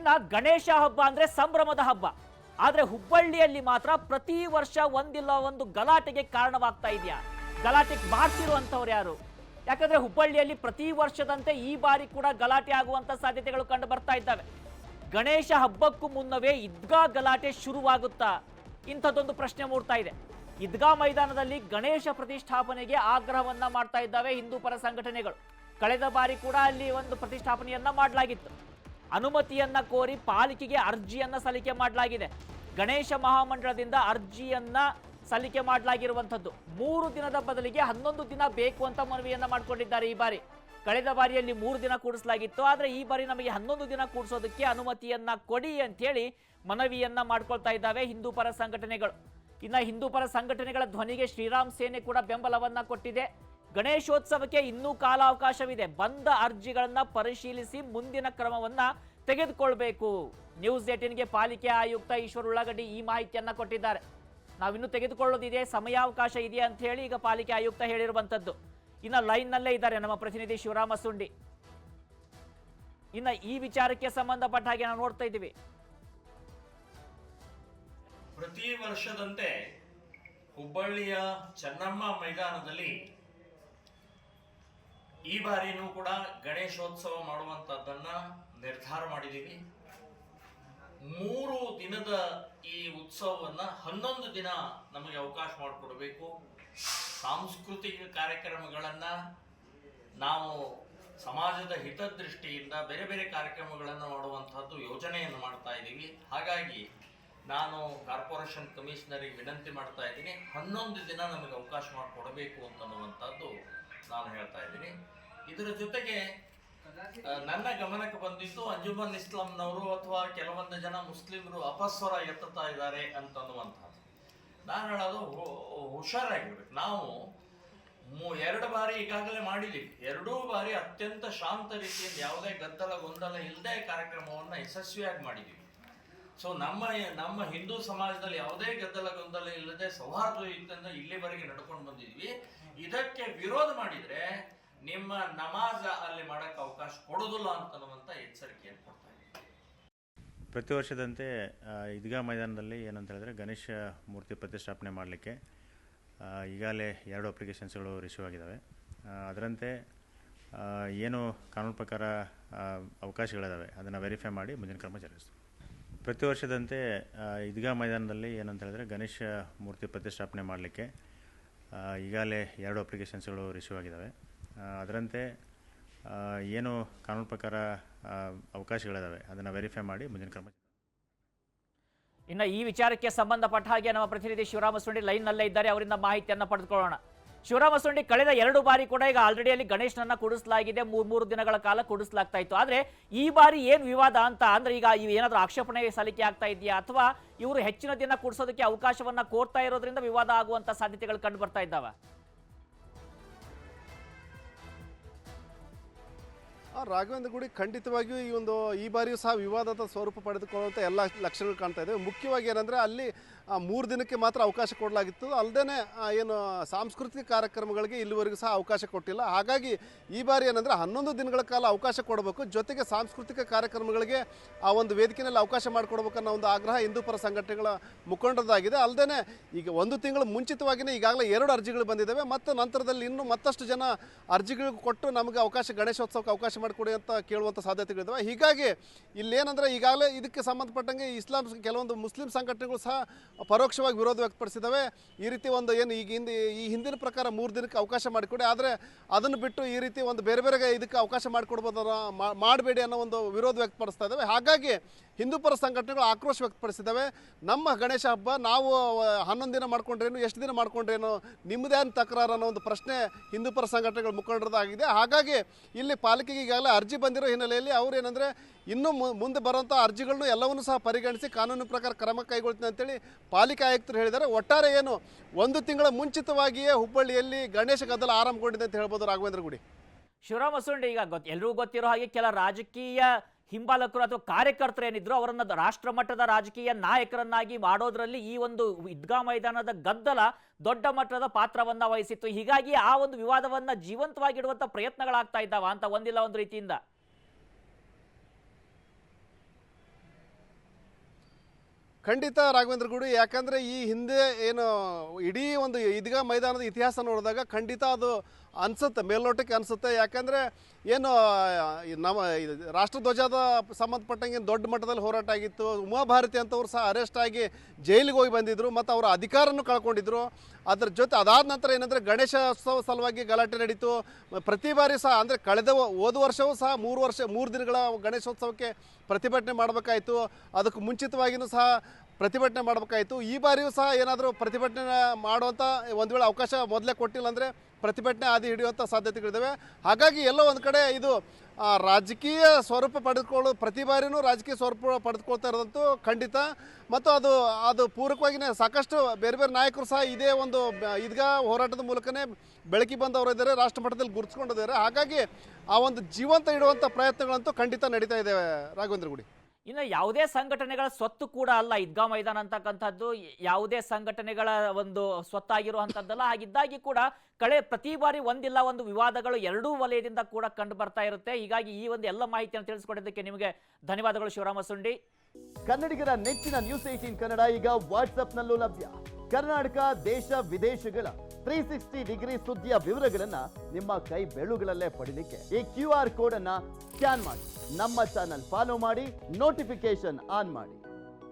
ಇನ್ನ ಗಣೇಶ ಹಬ್ಬ ಅಂದ್ರೆ ಸಂಭ್ರಮದ ಹಬ್ಬ. ಆದ್ರೆ ಹುಬ್ಬಳ್ಳಿಯಲ್ಲಿ ಮಾತ್ರ ಪ್ರತಿ ವರ್ಷ ಒಂದಿಲ್ಲ ಒಂದು ಗಲಾಟೆಗೆ ಕಾರಣವಾಗ್ತಾ ಇದೆಯಾ? ಗಲಾಟೆಗೆ ಮಾಡ್ತಿರುವಂತವ್ರು ಯಾರು? ಯಾಕಂದ್ರೆ ಹುಬ್ಬಳ್ಳಿಯಲ್ಲಿ ಪ್ರತಿ ವರ್ಷದಂತೆ ಈ ಬಾರಿ ಕೂಡ ಗಲಾಟೆ ಆಗುವಂತ ಸಾಧ್ಯತೆಗಳು ಕಂಡು ಬರ್ತಾ ಇದ್ದಾವೆ. ಗಣೇಶ ಹಬ್ಬಕ್ಕೂ ಮುನ್ನವೇ ಈದ್ಗಾ ಗಲಾಟೆ ಶುರುವಾಗುತ್ತಾ? ಇಂಥದ್ದೊಂದು ಪ್ರಶ್ನೆ ಮೂಡ್ತಾ ಇದೆ. ಈದ್ಗಾ ಮೈದಾನದಲ್ಲಿ ಗಣೇಶ ಪ್ರತಿಷ್ಠಾಪನೆಗೆ ಆಗ್ರಹವನ್ನ ಮಾಡ್ತಾ ಇದ್ದಾವೆ ಹಿಂದೂ ಪರ ಸಂಘಟನೆಗಳು. ಕಳೆದ ಬಾರಿ ಕೂಡ ಅಲ್ಲಿ ಒಂದು ಪ್ರತಿಷ್ಠಾಪನೆಯನ್ನ ಮಾಡಲಾಗಿತ್ತು. ಅನುಮತಿಯನ್ನ ಕೋರಿ ಪಾಲಿಕೆಗೆ ಅರ್ಜಿಯನ್ನ ಸಲ್ಲಿಕೆ ಮಾಡಲಾಗಿದೆ. ಗಣೇಶ ಮಹಾಮಂಡಳದಿಂದ ಅರ್ಜಿಯನ್ನ ಸಲ್ಲಿಕೆ ಮಾಡಲಾಗಿರುವಂಥದ್ದು 3 ದಿನದ ಬದಲಿಗೆ 11 ದಿನ ಬೇಕು ಅಂತ ಮನವಿಯನ್ನ ಮಾಡಿಕೊಂಡಿದ್ದಾರೆ ಈ ಬಾರಿ. ಕಳೆದ ಬಾರಿಯಲ್ಲಿ 3 ದಿನ ಕೂಡಿಸಲಾಗಿತ್ತು. ಆದರೆ ಈ ಬಾರಿ ನಮಗೆ 11 ದಿನ ಕೂಡಿಸೋದಕ್ಕೆ ಅನುಮತಿಯನ್ನ ಕೊಡಿ ಅಂತೇಳಿ ಮನವಿಯನ್ನ ಮಾಡ್ಕೊಳ್ತಾ ಇದ್ದಾವೆ ಹಿಂದೂ ಪರ ಸಂಘಟನೆಗಳು. ಇನ್ನು ಹಿಂದೂ ಪರ ಸಂಘಟನೆಗಳ ಧ್ವನಿಗೆ ಶ್ರೀರಾಮ್ ಸೇನೆ ಕೂಡ ಬೆಂಬಲವನ್ನ ಕೊಟ್ಟಿದೆ. ಗಣೇಶೋತ್ಸವಕ್ಕೆ ಇನ್ನೂ ಕಾಲಾವಕಾಶವಿದೆ. ಬಂದ ಅರ್ಜಿಗಳನ್ನ ಪರಿಶೀಲಿಸಿ ಮುಂದಿನ ಕ್ರಮವನ್ನ ತೆಗೆದುಕೊಳ್ಬೇಕು. ನ್ಯೂಸ್ 18ಗೆ ಪಾಲಿಕೆ ಆಯುಕ್ತ ಈಶ್ವರ್ ಉಳ್ಳಾಗಡ್ಡಿ ಈ ಮಾಹಿತಿಯನ್ನ ಕೊಟ್ಟಿದ್ದಾರೆ. ನಾವಿನ್ನು ತೆಗೆದುಕೊಳ್ಳೋದಿದೆ, ಸಮಯಾವಕಾಶ ಇದೆ ಅಂತ ಹೇಳಿ ಈಗ ಪಾಲಿಕೆ ಆಯುಕ್ತ ಹೇಳಿರುವಂತದ್ದು. ಇನ್ನು ಲೈನ್ ನಲ್ಲೇ ಇದ್ದಾರೆ ನಮ್ಮ ಪ್ರತಿನಿಧಿ ಶಿವರಾಮ ಸುಂಡಿ. ಇನ್ನು ಈ ವಿಚಾರಕ್ಕೆ ಸಂಬಂಧಪಟ್ಟ ಹಾಗೆ ನಾವು ನೋಡ್ತಾ ಇದ್ದೀವಿ. ಪ್ರತಿ ವರ್ಷದಂತೆ ಹುಬ್ಬಳ್ಳಿಯ ಚೆನ್ನಮ್ಮ ಮೈದಾನದಲ್ಲಿ ಈ ಬಾರಿನೂ ಕೂಡ ಗಣೇಶೋತ್ಸವ ಮಾಡುವಂತದ್ದನ್ನ ನಿರ್ಧಾರ ಮಾಡಿದ್ದೀವಿ. 3 ದಿನದ ಈ ಉತ್ಸವವನ್ನ 11 ದಿನ ನಮಗೆ ಅವಕಾಶ ಮಾಡಿಕೊಡ್ಬೇಕು. ಸಾಂಸ್ಕೃತಿಕ ಕಾರ್ಯಕ್ರಮಗಳನ್ನ ನಾವು ಸಮಾಜದ ಹಿತದೃಷ್ಟಿಯಿಂದ ಬೇರೆ ಬೇರೆ ಕಾರ್ಯಕ್ರಮಗಳನ್ನು ಮಾಡುವಂತಹದ್ದು ಯೋಜನೆಯನ್ನು ಮಾಡ್ತಾ ಇದ್ದೀವಿ. ಹಾಗಾಗಿ ನಾನು ಕಾರ್ಪೊರೇಷನ್ ಕಮಿಷನರಿಗೆ ವಿನಂತಿ ಮಾಡ್ತಾ ಇದ್ದೀನಿ, 11 ದಿನ ನಮಗೆ ಅವಕಾಶ ಮಾಡಿಕೊಡಬೇಕು ಅಂತನ್ನುವಂಥದ್ದು ನಾನು ಹೇಳ್ತಾ ಇದ್ದೀನಿ. ಇದರ ಜೊತೆಗೆ ನನ್ನ ಗಮನಕ್ಕೆ ಬಂದಿದ್ದು ಅಂಜುಮನ್ ಇಸ್ಲಾಂನವರು ಅಥವಾ ಕೆಲವೊಂದು ಜನ ಮುಸ್ಲಿಮರು ಅಪಸ್ವರ ಎತ್ತುತ್ತಾ ಇದ್ದಾರೆ ಅಂತನ್ನುವಂಥದ್ದು. ನಾನು ಹೇಳೋದು ಹುಷಾರಾಗಿರ್ಬೇಕು. ನಾವು 2 ಬಾರಿ ಈಗಾಗಲೇ ಮಾಡಿದ್ದೀವಿ. 2 ಬಾರಿ ಅತ್ಯಂತ ಶಾಂತ ರೀತಿಯಿಂದ ಯಾವುದೇ ಗದ್ದಲ ಗೊಂದಲ ಇಲ್ಲದೆ ಕಾರ್ಯಕ್ರಮವನ್ನು ಯಶಸ್ವಿಯಾಗಿ ಮಾಡಿದ್ದೀವಿ. ಸೊ ನಮ್ಮ ಹಿಂದೂ ಸಮಾಜದಲ್ಲಿ ಯಾವುದೇ ಗದ್ದಲ ಗೊಂದಲ ಇಲ್ಲದೆ ಸೌಹಾರ್ದಯುತದಿಂದ ಇಲ್ಲಿವರೆಗೆ ನಡ್ಕೊಂಡು ಬಂದಿದ್ವಿ. ಇದಕ್ಕೆ ವಿರೋಧ ಮಾಡಿದ್ರೆ ನಿಮ್ಮ ನಮಾಜ್ ಅಲ್ಲಿ ಮಾಡಕ್ಕೆ ಅವಕಾಶ ಕೊಡೋದಿಲ್ಲ ಅಂತನ್ನುವಂಥ ಎಚ್ಚರಿಕೆಯನ್ನು ಕೊಡ್ತಾ ಇದ್ದೀವಿ. ಪ್ರತಿ ವರ್ಷದಂತೆ ಈದ್ಗಾ ಮೈದಾನದಲ್ಲಿ ಏನಂತ ಹೇಳಿದ್ರೆ ಗಣೇಶ ಮೂರ್ತಿ ಪ್ರತಿಷ್ಠಾಪನೆ ಮಾಡಲಿಕ್ಕೆ ಈಗಾಗಲೇ 2 ಅಪ್ಲಿಕೇಶನ್ಸ್ಗಳು ರಿಸೀವ್ ಆಗಿದ್ದಾವೆ. ಅದರಂತೆ ಏನು ಕಾನೂನು ಪ್ರಕಾರ ಅವಕಾಶಗಳಿದ್ದಾವೆ ಅದನ್ನು ವೆರಿಫೈ ಮಾಡಿ ಮುಂದಿನ ಕ್ರಮ ಜರುಗಿಸ್ತೀವಿ. ಪ್ರತಿ ವರ್ಷದಂತೆ ಈದ್ಗಾ ಮೈದಾನದಲ್ಲಿ ಏನಂತ ಹೇಳಿದ್ರೆ ಗಣೇಶ ಮೂರ್ತಿ ಪ್ರತಿಷ್ಠಾಪನೆ ಮಾಡಲಿಕ್ಕೆ ಈಗಾಗಲೇ 2 ಅಪ್ಲಿಕೇಶನ್ಸ್ಗಳು ರಿಸೀವ್ ಆಗಿದ್ದಾವೆ. ಅದರಂತೆ ಏನು ಕಾನೂನು ಪ್ರಕಾರ ಅವಕಾಶಗಳಿದ್ದಾವೆ ಅದನ್ನು ವೆರಿಫೈ ಮಾಡಿ ಮುಂದಿನ ಕ್ರಮ. ಇನ್ನು ಈ ವಿಚಾರಕ್ಕೆ ಸಂಬಂಧಪಟ್ಟ ಹಾಗೆ ನಮ್ಮ ಪ್ರತಿನಿಧಿ ಶಿವರಾಮ ಸುಂಡಿ ಲೈನ್ ನಲ್ಲೇ ಇದ್ದಾರೆ, ಅವರಿಂದ ಮಾಹಿತಿಯನ್ನು ಪಡೆದುಕೊಳ್ಳೋಣ. ಶಿವರಾಮ ಸುಂಡಿ, ಕಳೆದ 2 ಬಾರಿ ಕೂಡ ಈಗ ಆಲ್ರೆಡಿ ಅಲ್ಲಿ ಗಣೇಶನನ್ನ ಕೂಡಿಸಲಾಗಿದೆ, 3 ದಿನಗಳ ಕಾಲ ಕೂಡಿಸಲಾಗ್ತಾ ಇತ್ತು. ಆದ್ರೆ ಈ ಬಾರಿ ಏನು ವಿವಾದ ಅಂತ ಅಂದ್ರೆ ಈಗ ಏನಾದ್ರೂ ಆಕ್ಷೇಪಣೆ ಸಲ್ಲಿಕೆ ಆಗ್ತಾ ಇದೆಯಾ ಅಥವಾ ಇವರು ಹೆಚ್ಚಿನ ದಿನ ಕೂಡಿಸೋದಕ್ಕೆ ಅವಕಾಶವನ್ನ ಕೋರ್ತಾ ಇರೋದ್ರಿಂದ ವಿವಾದ ಆಗುವಂತ ಸಾಧ್ಯತೆಗಳು ಕಂಡು ಬರ್ತಾ ಇದ್ದಾವೆ? ರಾಘವೇಂದ್ರ ಗುಡಿ ಖಂಡಿತವಾಗಿಯೂ ಈ ಬಾರಿಯೂ ಸಹ ವಿವಾದದ ಸ್ವರೂಪ ಪಡೆದುಕೊಳ್ಳುವಂಥ ಎಲ್ಲ ಲಕ್ಷಣಗಳು ಕಾಣ್ತಾ ಇದ್ದಾವೆ. ಮುಖ್ಯವಾಗಿ ಏನಂದರೆ ಅಲ್ಲಿ 3 ದಿನಕ್ಕೆ ಮಾತ್ರ ಅವಕಾಶ ಕೊಡಲಾಗಿತ್ತು. ಅಲ್ಲದೆ ಏನು ಸಾಂಸ್ಕೃತಿಕ ಕಾರ್ಯಕ್ರಮಗಳಿಗೆ ಇಲ್ಲಿವರೆಗೂ ಸಹ ಅವಕಾಶ ಕೊಟ್ಟಿಲ್ಲ. ಹಾಗಾಗಿ ಈ ಬಾರಿ ಏನಂದರೆ 11 ದಿನಗಳ ಕಾಲ ಅವಕಾಶ ಕೊಡಬೇಕು, ಜೊತೆಗೆ ಸಾಂಸ್ಕೃತಿಕ ಕಾರ್ಯಕ್ರಮಗಳಿಗೆ ಆ ಒಂದು ವೇದಿಕೆಯಲ್ಲಿ ಅವಕಾಶ ಮಾಡಿಕೊಡ್ಬೇಕನ್ನೋ ಒಂದು ಆಗ್ರಹ ಹಿಂದೂ ಪರ ಸಂಘಟನೆಗಳ ಮುಖಂಡರದಾಗಿದೆ. ಅಲ್ಲದೆ ಈಗ 1 ತಿಂಗಳು ಮುಂಚಿತವಾಗಿಯೇ ಈಗಾಗಲೇ 2 ಅರ್ಜಿಗಳು ಬಂದಿದ್ದಾವೆ. ಮತ್ತು ನಂತರದಲ್ಲಿ ಇನ್ನೂ ಮತ್ತಷ್ಟು ಜನ ಅರ್ಜಿಗಳು ಕೊಟ್ಟು ನಮಗೆ ಗಣೇಶೋತ್ಸವಕ್ಕೆ ಅವಕಾಶ ಮಾಡಿಕೊಡಿ ಅಂತ ಕೇಳುವಂಥ ಸಾಧ್ಯತೆಗಳಿದ್ದಾವೆ. ಹೀಗಾಗಿ ಇಲ್ಲೇನಂದರೆ ಈಗಾಗಲೇ ಇದಕ್ಕೆ ಸಂಬಂಧಪಟ್ಟಂಗೆ ಕೆಲವೊಂದು ಮುಸ್ಲಿಂ ಸಂಘಟನೆಗಳು ಸಹ ಪರೋಕ್ಷವಾಗಿ ವಿರೋಧ ವ್ಯಕ್ತಪಡಿಸಿದ್ದಾವೆ. ಈ ರೀತಿ ಈ ಹಿಂದಿನ ಪ್ರಕಾರ 3 ದಿನಕ್ಕೆ ಅವಕಾಶ ಮಾಡಿಕೊಡಿ, ಆದರೆ ಅದನ್ನು ಬಿಟ್ಟು ಈ ರೀತಿ ಬೇರೆ ಬೇರೆ ಇದಕ್ಕೆ ಅವಕಾಶ ಮಾಡಿಕೊಡ್ಬೋದರ ಮಾಡಬೇಡಿ ಅನ್ನೋ ಒಂದು ವಿರೋಧ ವ್ಯಕ್ತಪಡಿಸ್ತಾ ಇದ್ದಾವೆ. ಹಾಗಾಗಿ ಹಿಂದೂ ಪರ ಸಂಘಟನೆಗಳು ಆಕ್ರೋಶ ವ್ಯಕ್ತಪಡಿಸಿದ್ದಾವೆ. ನಮ್ಮ ಗಣೇಶ ಹಬ್ಬ ನಾವು 11 ದಿನ ಮಾಡ್ಕೊಂಡ್ರೇನು, ಎಷ್ಟು ದಿನ ಮಾಡ್ಕೊಂಡ್ರೇನು, ನಿಮ್ಮದೇ ತಕರಾರು ಅನ್ನೋ ಒಂದು ಪ್ರಶ್ನೆ ಹಿಂದೂ ಪರ ಸಂಘಟನೆಗಳ ಮುಖಂಡರದಾಗಿದೆ. ಹಾಗಾಗಿ ಇಲ್ಲಿ ಪಾಲಿಕೆಗೆ ಈಗಾಗಲೇ ಅರ್ಜಿ ಬಂದಿರೋ ಹಿನ್ನೆಲೆಯಲ್ಲಿ ಅವ್ರು ಏನಂದರೆ ಇನ್ನೂ ಮುಂದೆ ಬರುವಂಥ ಅರ್ಜಿಗಳನ್ನು ಎಲ್ಲವನ್ನೂ ಸಹ ಪರಿಗಣಿಸಿ ಕಾನೂನು ಪ್ರಕಾರ ಕ್ರಮ ಕೈಗೊಳ್ತೀನಿ ಅಂತೇಳಿ ಪಾಲಿಕೆ ಆಯುಕ್ತರು ಹೇಳಿದ್ದಾರೆ. ಒಟ್ಟಾರೆ 1 ತಿಂಗಳ ಮುಂಚಿತವಾಗಿಯೇ ಹುಬ್ಬಳ್ಳಿಯಲ್ಲಿ ಗಣೇಶ ಗದ್ದಲ ಆರಂಭಗೊಂಡಿದೆ ಅಂತ ಹೇಳ್ಬೋದು ರಾಘವೇಂದ್ರ ಗುಡಿ. ಶಿವರಾಮ ಸುಂಡಿ, ಈಗ ಎಲ್ರಿಗೂ ಗೊತ್ತಿರೋ ಹಾಗೆ ಕೆಲ ರಾಜಕೀಯ ಹಿಂಬಾಲಕರು ಅಥವಾ ಕಾರ್ಯಕರ್ತರು ಏನಿದ್ರು ಅವರನ್ನ ರಾಷ್ಟ್ರ ಮಟ್ಟದ ರಾಜಕೀಯ ನಾಯಕರನ್ನಾಗಿ ಮಾಡೋದ್ರಲ್ಲಿ ಈ ಒಂದು ಈದ್ಗಾ ಮೈದಾನದ ಗದ್ದಲ ದೊಡ್ಡ ಮಟ್ಟದ ಪಾತ್ರವನ್ನ ವಹಿಸಿತ್ತು. ಹೀಗಾಗಿ ಆ ಒಂದು ವಿವಾದವನ್ನ ಜೀವಂತವಾಗಿಡುವಂತ ಪ್ರಯತ್ನಗಳಾಗ್ತಾ ಇದ್ದಾವ ಅಂತ ಒಂದಿಲ್ಲ ಒಂದು ರೀತಿಯಿಂದ? ಖಂಡಿತ ರಾಘವೇಂದ್ರ ಗುಡಿ, ಯಾಕಂದರೆ ಈ ಹಿಂದೆ ಏನು ಇಡೀ ಒಂದು ಈದ್ಗಾ ಮೈದಾನದ ಇತಿಹಾಸ ನೋಡಿದಾಗ ಖಂಡಿತ ಅದು ಅನಿಸುತ್ತೆ, ಮೇಲ್ನೋಟಕ್ಕೆ ಅನಿಸುತ್ತೆ. ಯಾಕಂದರೆ ಏನು ನಮ್ಮ ರಾಷ್ಟ್ರಧ್ವಜದ ಸಂಬಂಧಪಟ್ಟಂಗೆ ದೊಡ್ಡ ಮಟ್ಟದಲ್ಲಿ ಹೋರಾಟ ಆಗಿತ್ತು. ಉಮಾಭಾರತಿ ಅಂತವ್ರು ಸಹ ಅರೆಸ್ಟ್ ಆಗಿ ಜೈಲಿಗೆ ಹೋಗಿ ಬಂದಿದ್ದರು ಮತ್ತು ಅವರ ಅಧಿಕಾರನೂ ಕಳ್ಕೊಂಡಿದ್ರು. ಅದ್ರ ಜೊತೆ ಅದಾದ ನಂತರ ಏನಂದರೆ ಗಣೇಶೋತ್ಸವ ಸಲುವಾಗಿ ಗಲಾಟೆ ನಡೀತು. ಪ್ರತಿ ಬಾರಿ ಸಹ ಅಂದರೆ ಹೋದ ವರ್ಷವೂ ಸಹ 3 ದಿನಗಳ ಗಣೇಶೋತ್ಸವಕ್ಕೆ ಪ್ರತಿಭಟನೆ ಮಾಡಬೇಕಾಯಿತು. ಅದಕ್ಕೆ ಮುಂಚಿತವಾಗಿಯೂ ಸಹ ಪ್ರತಿಭಟನೆ ಮಾಡಬೇಕಾಯಿತು. ಈ ಬಾರಿಯೂ ಸಹ ಏನಾದರೂ ಪ್ರತಿಭಟನೆ ಮಾಡುವಂಥ ಒಂದು ವೇಳೆ ಅವಕಾಶ ಮೊದಲೇ ಕೊಟ್ಟಿಲ್ಲ ಅಂದರೆ ಪ್ರತಿಭಟನೆ ಆದಿ ಹಿಡಿಯುವಂಥ ಸಾಧ್ಯತೆಗಳಿದ್ದಾವೆ. ಹಾಗಾಗಿ ಎಲ್ಲೋ ಒಂದು ಕಡೆ ಇದು ರಾಜಕೀಯ ಸ್ವರೂಪ ಪ್ರತಿ ಬಾರಿನೂ ರಾಜಕೀಯ ಸ್ವರೂಪ ಪಡೆದುಕೊಳ್ತಾ ಇರೋದಂತೂ ಖಂಡಿತ. ಮತ್ತು ಅದು ಪೂರಕವಾಗಿಯೇ ಸಾಕಷ್ಟು ಬೇರೆ ಬೇರೆ ನಾಯಕರು ಸಹ ಇದೇ ಒಂದು ಈದ್ಗಾ ಹೋರಾಟದ ಮೂಲಕನೇ ಬೆಳಕಿ ಬಂದವರು ಇದ್ದಾರೆ, ರಾಷ್ಟ್ರ ಮಟ್ಟದಲ್ಲಿ ಗುರುತಿಸ್ಕೊಂಡಿದ್ದಾರೆ. ಹಾಗಾಗಿ ಆ ಒಂದು ಜೀವಂತ ಇಡುವಂಥ ಪ್ರಯತ್ನಗಳಂತೂ ಖಂಡಿತ ನಡೀತಾ ಇದ್ದಾವೆ ರಾಘವೇಂದ್ರ ಗುಡಿ. ಇನ್ನು ಯಾವುದೇ ಸಂಘಟನೆಗಳ ಸ್ವತ್ತು ಕೂಡ ಅಲ್ಲ ಈದ್ಗಾ ಮೈದಾನ ಅಂತಕ್ಕಂಥದ್ದು, ಯಾವುದೇ ಸಂಘಟನೆಗಳ ಒಂದು ಸ್ವತ್ತಾಗಿರುವಂಥದ್ದಲ್ಲ. ಹಾಗಿದ್ದಾಗಿ ಕೂಡ ಪ್ರತಿ ಬಾರಿ ಒಂದಿಲ್ಲ ಒಂದು ವಿವಾದಗಳು ಎರಡೂ ವಲಯದಿಂದ ಕೂಡ ಕಂಡು ಬರ್ತಾ ಇರುತ್ತೆ. ಹೀಗಾಗಿ ಈ ಒಂದು ಎಲ್ಲ ಮಾಹಿತಿಯನ್ನು ತಿಳಿಸ್ಕೊಡೋದಕ್ಕೆ ನಿಮಗೆ ಧನ್ಯವಾದಗಳು ಶಿವರಾಮ ಸುಂಡಿ. ಕನ್ನಡಿಗರ ನೆಚ್ಚಿನ ನ್ಯೂಸ್ 18 ಕನ್ನಡ ಈಗ ವಾಟ್ಸ್ಆಪ್ನಲ್ಲೂ ಲಭ್ಯ. ಕರ್ನಾಟಕ, ದೇಶ ವಿದೇಶಗಳ 360 ಡಿಗ್ರಿ ಸುದ್ದಿಯ ವಿವರಗಳನ್ನ ನಿಮ್ಮ ಕೈ ಬೆರಳುಗಳಲ್ಲೇ ಪಡಿಲಿಕ್ಕೆ ಈ QR ಕೋಡ್ ಅನ್ನ ಸ್ಕ್ಯಾನ್ ಮಾಡಿ, ನಮ್ಮ ಚಾನಲ್ ಫಾಲೋ ಮಾಡಿ, ನೋಟಿಫಿಕೇಶನ್ ಆನ್ ಮಾಡಿ.